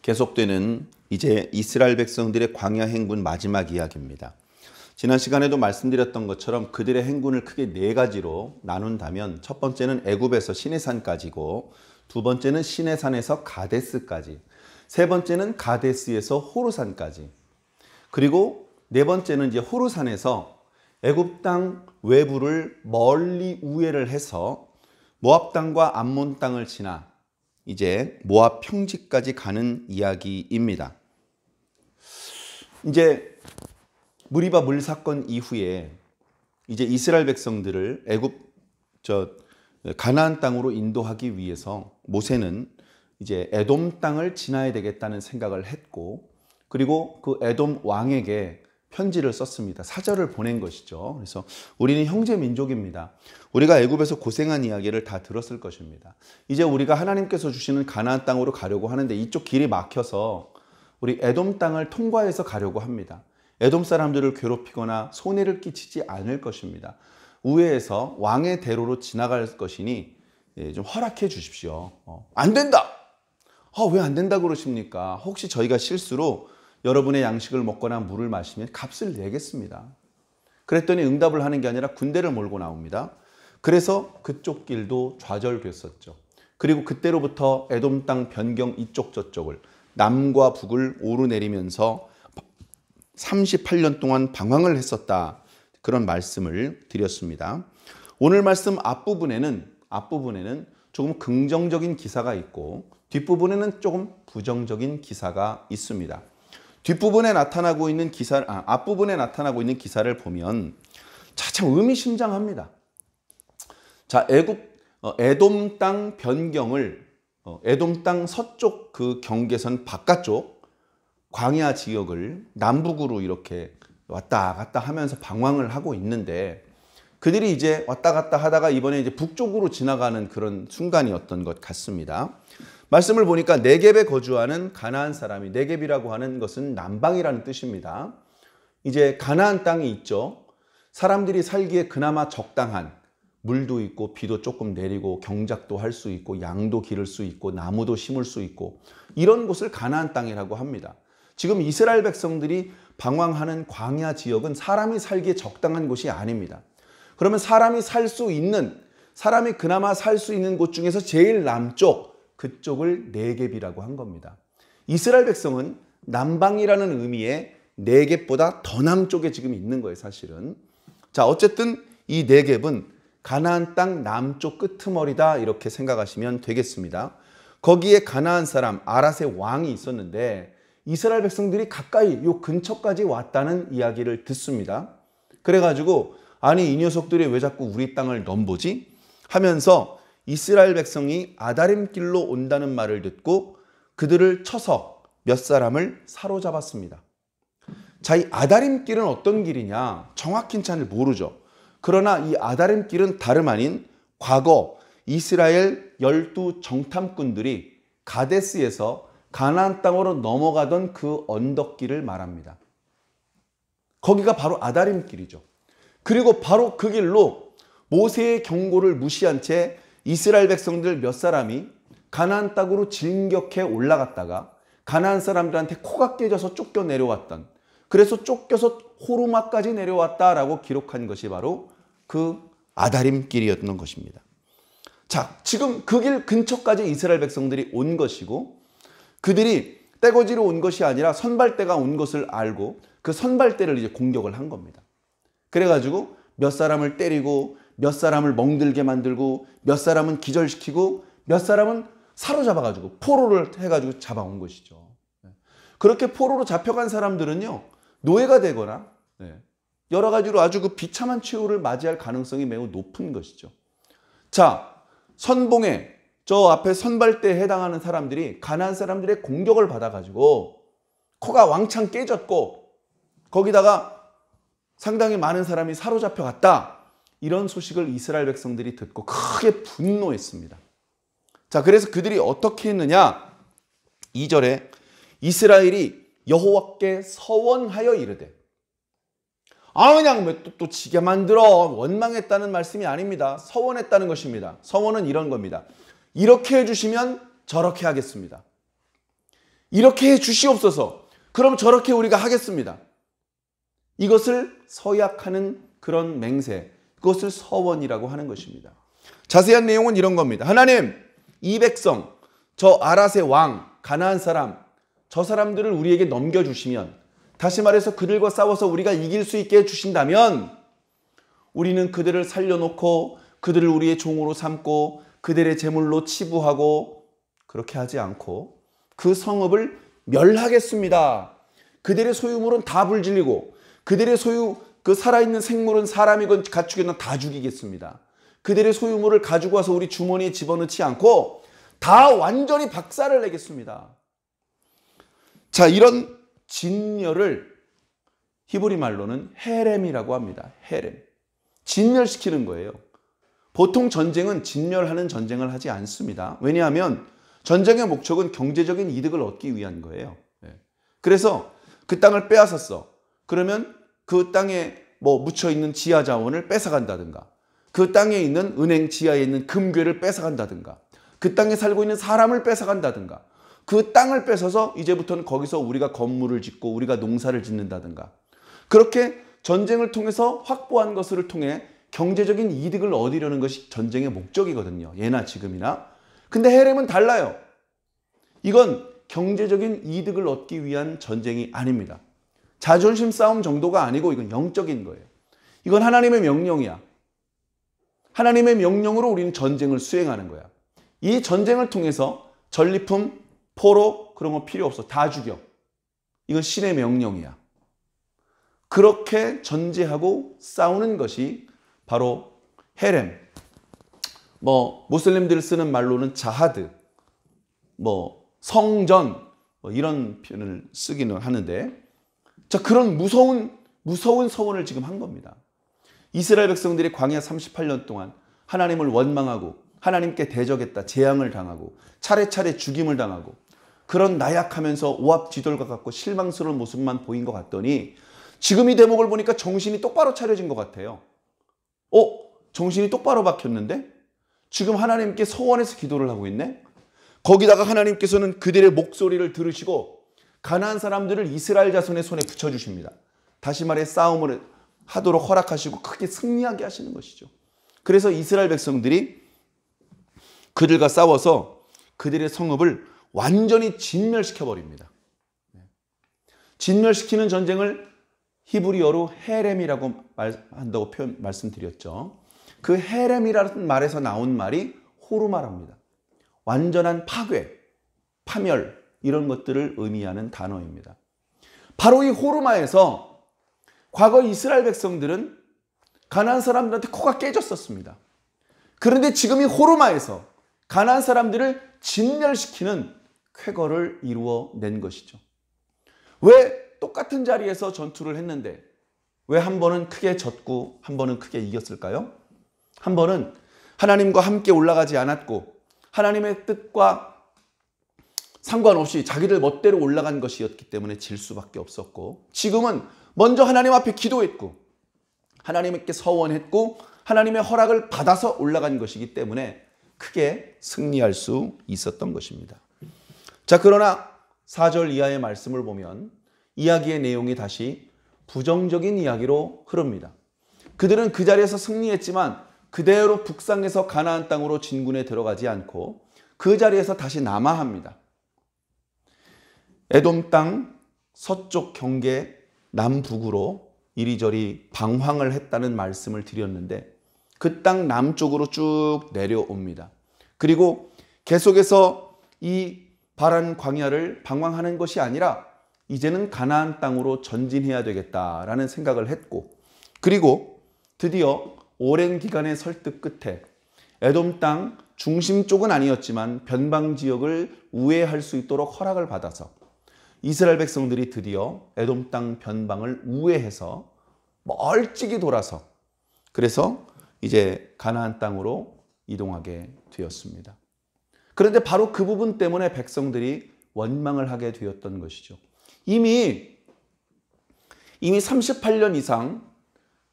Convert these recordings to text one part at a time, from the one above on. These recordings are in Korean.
계속되는 이제 이스라엘 백성들의 광야 행군 마지막 이야기입니다. 지난 시간에도 말씀드렸던 것처럼 그들의 행군을 크게 네 가지로 나눈다면 첫 번째는 애굽에서 시내산까지고, 두 번째는 시내산에서 가데스까지, 세 번째는 가데스에서 호르산까지, 그리고 네 번째는 이제 호르산에서 애굽 땅 외부를 멀리 우회를 해서 모압 땅과 암몬 땅을 지나 이제 모압 평지까지 가는 이야기입니다. 이제 무리바 물 사건 이후에 이제 이스라엘 백성들을 애굽 가나안 땅으로 인도하기 위해서 모세는 이제 에돔 땅을 지나야 되겠다는 생각을 했고, 그리고 그 에돔 왕에게 편지를 썼습니다. 사절을 보낸 것이죠. 그래서 우리는 형제 민족입니다. 우리가 애굽에서 고생한 이야기를 다 들었을 것입니다. 이제 우리가 하나님께서 주시는 가나안 땅으로 가려고 하는데 이쪽 길이 막혀서 우리 에돔 땅을 통과해서 가려고 합니다. 에돔 사람들을 괴롭히거나 손해를 끼치지 않을 것입니다. 우회해서 왕의 대로로 지나갈 것이니 좀 허락해 주십시오. 안 된다! 왜 안 된다 그러십니까? 혹시 저희가 실수로 여러분의 양식을 먹거나 물을 마시면 값을 내겠습니다. 그랬더니 응답을 하는 게 아니라 군대를 몰고 나옵니다. 그래서 그쪽 길도 좌절됐었죠. 그리고 그때로부터 에돔 땅 변경 이쪽 저쪽을 남과 북을 오르내리면서 38년 동안 방황을 했었다. 그런 말씀을 드렸습니다. 오늘 말씀 앞부분에는 조금 긍정적인 기사가 있고 뒷부분에는 조금 부정적인 기사가 있습니다. 앞부분에 나타나고 있는 기사를 보면 참 의미심장합니다. 자, 에돔 땅 변경을 에돔 땅 서쪽 그 경계선 바깥쪽 광야 지역을 남북으로 이렇게 왔다 갔다 하면서 방황을 하고 있는데, 그들이 이제 왔다 갔다 하다가 이번에 이제 북쪽으로 지나가는 그런 순간이었던 것 같습니다. 말씀을 보니까 네겝에 거주하는 가나안 사람이, 네겝이라고 하는 것은 남방이라는 뜻입니다. 이제 가나안 땅이 있죠. 사람들이 살기에 그나마 적당한, 물도 있고 비도 조금 내리고 경작도 할 수 있고 양도 기를 수 있고 나무도 심을 수 있고 이런 곳을 가나안 땅이라고 합니다. 지금 이스라엘 백성들이 방황하는 광야 지역은 사람이 살기에 적당한 곳이 아닙니다. 그러면 사람이 그나마 살 수 있는 곳 중에서 제일 남쪽, 그쪽을 네겝이라고 한 겁니다. 이스라엘 백성은 남방이라는 의미의 네겝보다 더 남쪽에 지금 있는 거예요, 사실은. 자, 어쨌든 이 네겝은 가나안 땅 남쪽 끄트머리다, 이렇게 생각하시면 되겠습니다. 거기에 가나안 사람 아랏의 왕이 있었는데 이스라엘 백성들이 가까이 요 근처까지 왔다는 이야기를 듣습니다. 그래가지고 아니 이 녀석들이 왜 자꾸 우리 땅을 넘보지? 하면서 이스라엘 백성이 아다림 길로 온다는 말을 듣고 그들을 쳐서 몇 사람을 사로잡았습니다. 자, 이 아다림 길은 어떤 길이냐? 정확히는 잘 모르죠. 그러나 이 아다림 길은 다름 아닌 과거 이스라엘 12 정탐꾼들이 가데스에서 가나안 땅으로 넘어가던 그 언덕길을 말합니다. 거기가 바로 아다림 길이죠. 그리고 바로 그 길로 모세의 경고를 무시한 채 이스라엘 백성들 몇 사람이 가나안 땅으로 진격해 올라갔다가 가나안 사람들한테 코가 깨져서 쫓겨 내려왔던, 그래서 쫓겨서 호르마까지 내려왔다라고 기록한 것이 바로 그 아다림 길이었던 것입니다. 자, 지금 그 길 근처까지 이스라엘 백성들이 온 것이고, 그들이 떼거지로 온 것이 아니라 선발대가 온 것을 알고 그 선발대를 이제 공격을 한 겁니다. 그래가지고 몇 사람을 때리고 몇 사람을 멍들게 만들고 몇 사람은 기절시키고 몇 사람은 사로잡아가지고 포로를 해가지고 잡아온 것이죠. 그렇게 포로로 잡혀간 사람들은요, 노예가 되거나 여러 가지로 아주 그 비참한 최후를 맞이할 가능성이 매우 높은 것이죠. 자, 선봉에 저 앞에 선발대에 해당하는 사람들이 가나안 사람들의 공격을 받아가지고 코가 왕창 깨졌고 거기다가 상당히 많은 사람이 사로잡혀 갔다. 이런 소식을 이스라엘 백성들이 듣고 크게 분노했습니다. 자, 그래서 그들이 어떻게 했느냐? 2절에 이스라엘이 여호와께 서원하여 이르되, 그냥 왜 또 지게 만들어? 원망했다는 말씀이 아닙니다. 서원했다는 것입니다. 서원은 이런 겁니다. 이렇게 해주시면 저렇게 하겠습니다. 이렇게 해 주시옵소서. 그럼 저렇게 우리가 하겠습니다. 이것을 서약하는 그런 맹세, 그것을 서원이라고 하는 것입니다. 자세한 내용은 이런 겁니다. 하나님, 이 백성, 저 아랏의 왕, 가나안 사람, 저 사람들을 우리에게 넘겨주시면, 다시 말해서 그들과 싸워서 우리가 이길 수 있게 해주신다면 우리는 그들을 살려놓고 그들을 우리의 종으로 삼고 그들의 제물로 치부하고, 그렇게 하지 않고 그 성읍을 멸하겠습니다. 그들의 소유물은 다 불질리고 그들의 그 살아있는 생물은 사람이건 가축이건 다 죽이겠습니다. 그들의 소유물을 가지고 와서 우리 주머니에 집어넣지 않고 다 완전히 박살을 내겠습니다. 자, 이런 진멸을 히브리 말로는 헤렘이라고 합니다. 헤렘. 진멸시키는 거예요. 보통 전쟁은 진멸하는 전쟁을 하지 않습니다. 왜냐하면 전쟁의 목적은 경제적인 이득을 얻기 위한 거예요. 그래서 그 땅을 빼앗았어. 그러면 그 땅에 묻혀있는 지하 자원을 뺏어간다든가, 그 땅에 있는 은행 지하에 있는 금괴를 뺏어간다든가, 그 땅에 살고 있는 사람을 뺏어간다든가, 그 땅을 뺏어서 이제부터는 거기서 우리가 건물을 짓고 우리가 농사를 짓는다든가, 그렇게 전쟁을 통해서 확보한 것을 통해 경제적인 이득을 얻으려는 것이 전쟁의 목적이거든요. 예나 지금이나. 근데 헤렘은 달라요. 이건 경제적인 이득을 얻기 위한 전쟁이 아닙니다. 자존심 싸움 정도가 아니고 이건 영적인 거예요. 이건 하나님의 명령이야. 하나님의 명령으로 우리는 전쟁을 수행하는 거야. 이 전쟁을 통해서 전리품, 포로 그런 거 필요 없어. 다 죽여. 이건 신의 명령이야. 그렇게 전제하고 싸우는 것이 바로 헤렘. 모슬림들 쓰는 말로는 자하드, 성전, 이런 표현을 쓰기는 하는데, 자, 그런 무서운 서원을 지금 한 겁니다. 이스라엘 백성들이 광야 38년 동안 하나님을 원망하고 하나님께 대적했다, 재앙을 당하고 차례차례 죽임을 당하고 그런 나약하면서 오합지졸과 같고 실망스러운 모습만 보인 것 같더니 지금 이 대목을 보니까 정신이 똑바로 차려진 것 같아요. 정신이 똑바로 박혔는데? 지금 하나님께 서원해서 기도를 하고 있네? 거기다가 하나님께서는 그들의 목소리를 들으시고 가나안 사람들을 이스라엘 자손의 손에 붙여주십니다. 다시 말해 싸움을 하도록 허락하시고 크게 승리하게 하시는 것이죠. 그래서 이스라엘 백성들이 그들과 싸워서 그들의 성읍을 완전히 진멸시켜버립니다. 진멸시키는 전쟁을 히브리어로 헤렘이라고 한다고 말씀드렸죠. 그 헤렘이라는 말에서 나온 말이 호르마랍니다. 완전한 파괴, 파멸, 이런 것들을 의미하는 단어입니다. 바로 이 호르마에서 과거 이스라엘 백성들은 가나안 사람들한테 코가 깨졌었습니다. 그런데 지금 이 호르마에서 가나안 사람들을 진멸시키는 쾌거를 이루어낸 것이죠. 왜 똑같은 자리에서 전투를 했는데 왜 한 번은 크게 졌고 한 번은 크게 이겼을까요? 한 번은 하나님과 함께 올라가지 않았고 하나님의 뜻과 상관없이 자기들 멋대로 올라간 것이었기 때문에 질 수밖에 없었고, 지금은 먼저 하나님 앞에 기도했고 하나님께 서원했고 하나님의 허락을 받아서 올라간 것이기 때문에 크게 승리할 수 있었던 것입니다. 자, 그러나 4절 이하의 말씀을 보면 이야기의 내용이 다시 부정적인 이야기로 흐릅니다. 그들은 그 자리에서 승리했지만 그대로 북상해서 가나안 땅으로 진군에 들어가지 않고 그 자리에서 다시 남하합니다. 에돔 땅 서쪽 경계 남북으로 이리저리 방황을 했다는 말씀을 드렸는데 그 땅 남쪽으로 쭉 내려옵니다. 그리고 계속해서 이 바란 광야를 방황하는 것이 아니라 이제는 가나안 땅으로 전진해야 되겠다라는 생각을 했고, 그리고 드디어 오랜 기간의 설득 끝에 에돔 땅 중심 쪽은 아니었지만 변방 지역을 우회할 수 있도록 허락을 받아서 이스라엘 백성들이 드디어 에돔 땅 변방을 우회해서 멀찍이 돌아서 그래서 이제 가나안 땅으로 이동하게 되었습니다. 그런데 바로 그 부분 때문에 백성들이 원망을 하게 되었던 것이죠. 이미 38년 이상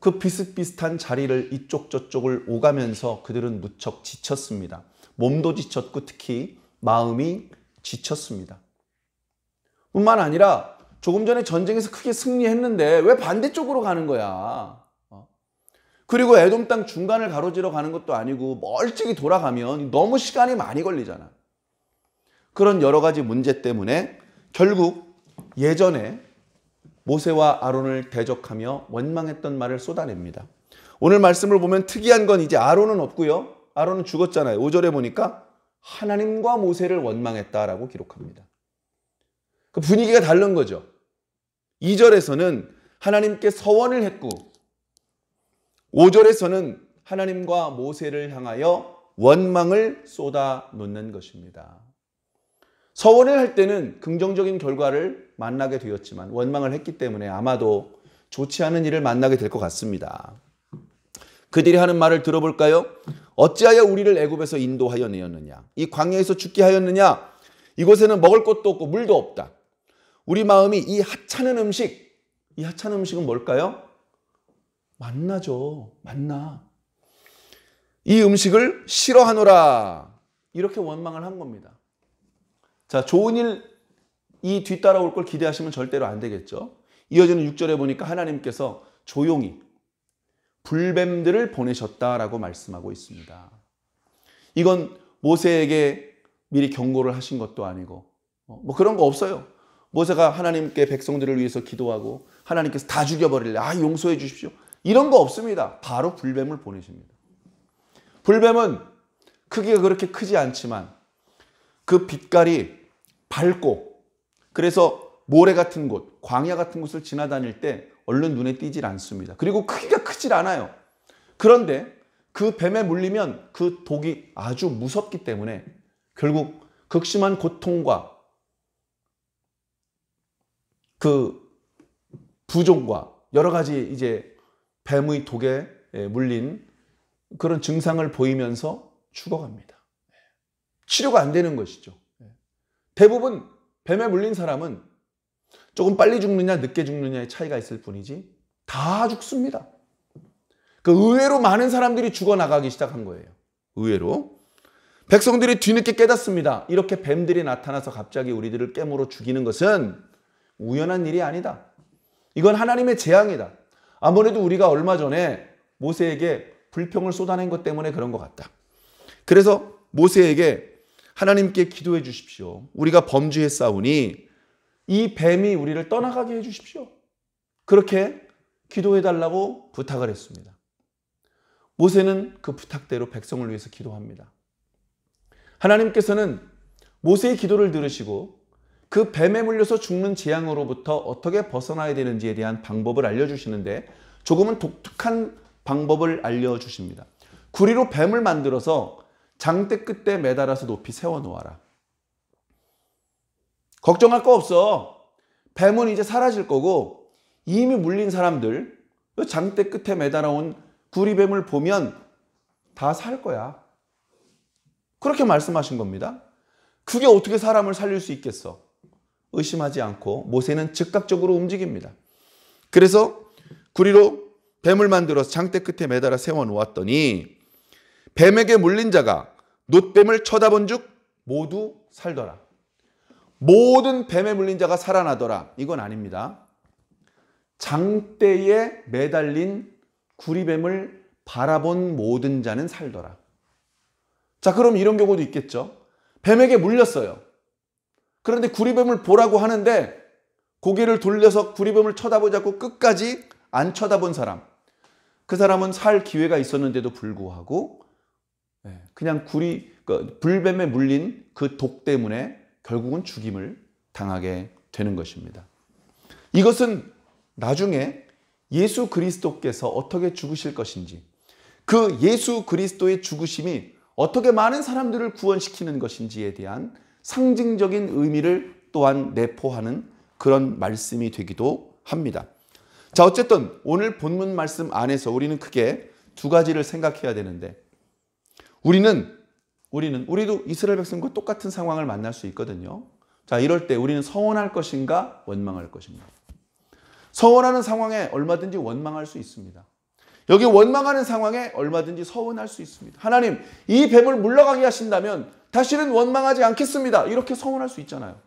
그 비슷비슷한 자리를 이쪽 저쪽을 오가면서 그들은 무척 지쳤습니다. 몸도 지쳤고 특히 마음이 지쳤습니다. 뿐만 아니라 조금 전에 전쟁에서 크게 승리했는데 왜 반대쪽으로 가는 거야? 그리고 에돔 땅 중간을 가로지러 가는 것도 아니고 멀찍이 돌아가면 너무 시간이 많이 걸리잖아. 그런 여러 가지 문제 때문에 결국 예전에 모세와 아론을 대적하며 원망했던 말을 쏟아냅니다. 오늘 말씀을 보면 특이한 건 이제 아론은 없고요. 아론은 죽었잖아요. 5절에 보니까 하나님과 모세를 원망했다라고 기록합니다. 그 분위기가 다른 거죠. 2절에서는 하나님께 서원을 했고 5절에서는 하나님과 모세를 향하여 원망을 쏟아놓는 것입니다. 서원을 할 때는 긍정적인 결과를 만나게 되었지만 원망을 했기 때문에 아마도 좋지 않은 일을 만나게 될 것 같습니다. 그들이 하는 말을 들어볼까요? 어찌하여 우리를 애굽에서 인도하여 내었느냐? 이 광야에서 죽게 하였느냐? 이곳에는 먹을 것도 없고 물도 없다. 우리 마음이 이 하찮은 음식, 이 하찮은 음식은 뭘까요? 만나죠. 만나. 이 음식을 싫어하노라. 이렇게 원망을 한 겁니다. 자, 좋은 일, 이 뒤따라올 걸 기대하시면 절대로 안 되겠죠. 이어지는 6절에 보니까 하나님께서 조용히 불뱀들을 보내셨다라고 말씀하고 있습니다. 이건 모세에게 미리 경고를 하신 것도 아니고 뭐 그런 거 없어요. 모세가 하나님께 백성들을 위해서 기도하고 하나님께서 다 죽여버릴래. 용서해 주십시오. 이런 거 없습니다. 바로 불뱀을 보내십니다. 불뱀은 크기가 그렇게 크지 않지만 그 빛깔이 밝고 그래서 모래 같은 곳, 광야 같은 곳을 지나다닐 때 얼른 눈에 띄질 않습니다. 그리고 크기가 크질 않아요. 그런데 그 뱀에 물리면 그 독이 아주 무섭기 때문에 결국 극심한 고통과 그 부종과 여러 가지 이제 뱀의 독에 물린 그런 증상을 보이면서 죽어갑니다. 치료가 안 되는 것이죠. 대부분 뱀에 물린 사람은 조금 빨리 죽느냐 늦게 죽느냐의 차이가 있을 뿐이지 다 죽습니다. 그 의외로 많은 사람들이 죽어나가기 시작한 거예요. 의외로. 백성들이 뒤늦게 깨닫습니다. 이렇게 뱀들이 나타나서 갑자기 우리들을 깨물어 죽이는 것은 우연한 일이 아니다. 이건 하나님의 재앙이다. 아무래도 우리가 얼마 전에 모세에게 불평을 쏟아낸 것 때문에 그런 것 같다. 그래서 모세에게 하나님께 기도해 주십시오. 우리가 범죄했사오니 이 뱀이 우리를 떠나가게 해 주십시오. 그렇게 기도해 달라고 부탁을 했습니다. 모세는 그 부탁대로 백성을 위해서 기도합니다. 하나님께서는 모세의 기도를 들으시고 그 뱀에 물려서 죽는 재앙으로부터 어떻게 벗어나야 되는지에 대한 방법을 알려주시는데 조금은 독특한 방법을 알려주십니다. 구리로 뱀을 만들어서 장대 끝에 매달아서 높이 세워놓아라. 걱정할 거 없어. 뱀은 이제 사라질 거고 이미 물린 사람들 장대 끝에 매달아온 구리뱀을 보면 다 살 거야. 그렇게 말씀하신 겁니다. 그게 어떻게 사람을 살릴 수 있겠어? 의심하지 않고 모세는 즉각적으로 움직입니다. 그래서 구리로 뱀을 만들어서 장대 끝에 매달아 세워놓았더니 뱀에게 물린 자가 놋뱀을 쳐다본 즉 모두 살더라. 모든 뱀에 물린 자가 살아나더라. 이건 아닙니다. 장대에 매달린 구리뱀을 바라본 모든 자는 살더라. 자, 그럼 이런 경우도 있겠죠. 뱀에게 물렸어요. 그런데 구리뱀을 보라고 하는데 고개를 돌려서 구리뱀을 쳐다보지 않고 끝까지 안 쳐다본 사람. 그 사람은 살 기회가 있었는데도 불구하고 그냥 불뱀에 물린 그 독 때문에 결국은 죽임을 당하게 되는 것입니다. 이것은 나중에 예수 그리스도께서 어떻게 죽으실 것인지, 그 예수 그리스도의 죽으심이 어떻게 많은 사람들을 구원시키는 것인지에 대한 상징적인 의미를 또한 내포하는 그런 말씀이 되기도 합니다. 자, 어쨌든 오늘 본문 말씀 안에서 우리는 크게 두 가지를 생각해야 되는데, 우리도 이스라엘 백성과 똑같은 상황을 만날 수 있거든요. 자, 이럴 때 우리는 서원할 것인가 원망할 것인가. 서원하는 상황에 얼마든지 원망할 수 있습니다. 여기 원망하는 상황에 얼마든지 서원할 수 있습니다. 하나님, 이 뱀을 물러가게 하신다면 다시는 원망하지 않겠습니다. 이렇게 서원할 수 있잖아요.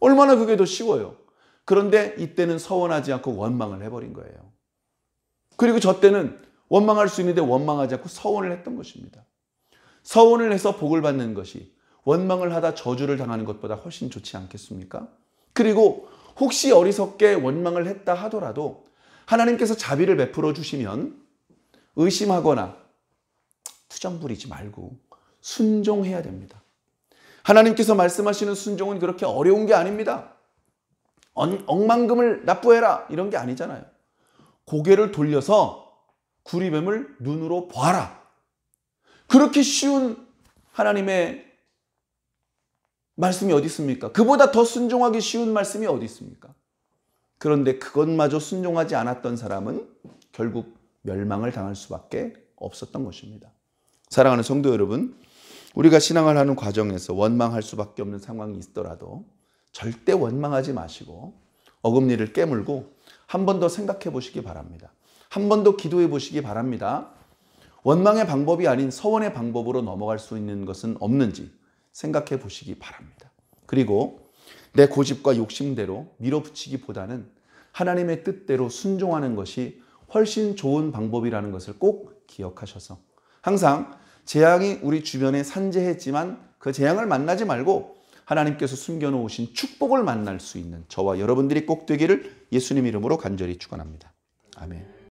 얼마나 그게 더 쉬워요. 그런데 이때는 서원하지 않고 원망을 해버린 거예요. 그리고 저 때는 원망할 수 있는데 원망하지 않고 서원을 했던 것입니다. 서원을 해서 복을 받는 것이 원망을 하다 저주를 당하는 것보다 훨씬 좋지 않겠습니까? 그리고 혹시 어리석게 원망을 했다 하더라도 하나님께서 자비를 베풀어 주시면 의심하거나 투정 부리지 말고 순종해야 됩니다. 하나님께서 말씀하시는 순종은 그렇게 어려운 게 아닙니다. 억만금을 납부해라 이런 게 아니잖아요. 고개를 돌려서 구리뱀을 눈으로 봐라. 그렇게 쉬운 하나님의 말씀이 어디 있습니까? 그보다 더 순종하기 쉬운 말씀이 어디 있습니까? 그런데 그것마저 순종하지 않았던 사람은 결국 멸망을 당할 수밖에 없었던 것입니다. 사랑하는 성도 여러분, 우리가 신앙을 하는 과정에서 원망할 수밖에 없는 상황이 있더라도 절대 원망하지 마시고 어금니를 깨물고 한 번 더 생각해 보시기 바랍니다. 한 번 더 기도해 보시기 바랍니다. 원망의 방법이 아닌 서원의 방법으로 넘어갈 수 있는 것은 없는지 생각해 보시기 바랍니다. 그리고 내 고집과 욕심대로 밀어붙이기보다는 하나님의 뜻대로 순종하는 것이 훨씬 좋은 방법이라는 것을 꼭 기억하셔서 항상 재앙이 우리 주변에 산재했지만 그 재앙을 만나지 말고 하나님께서 숨겨놓으신 축복을 만날 수 있는 저와 여러분들이 꼭 되기를 예수님 이름으로 간절히 축원합니다. 아멘.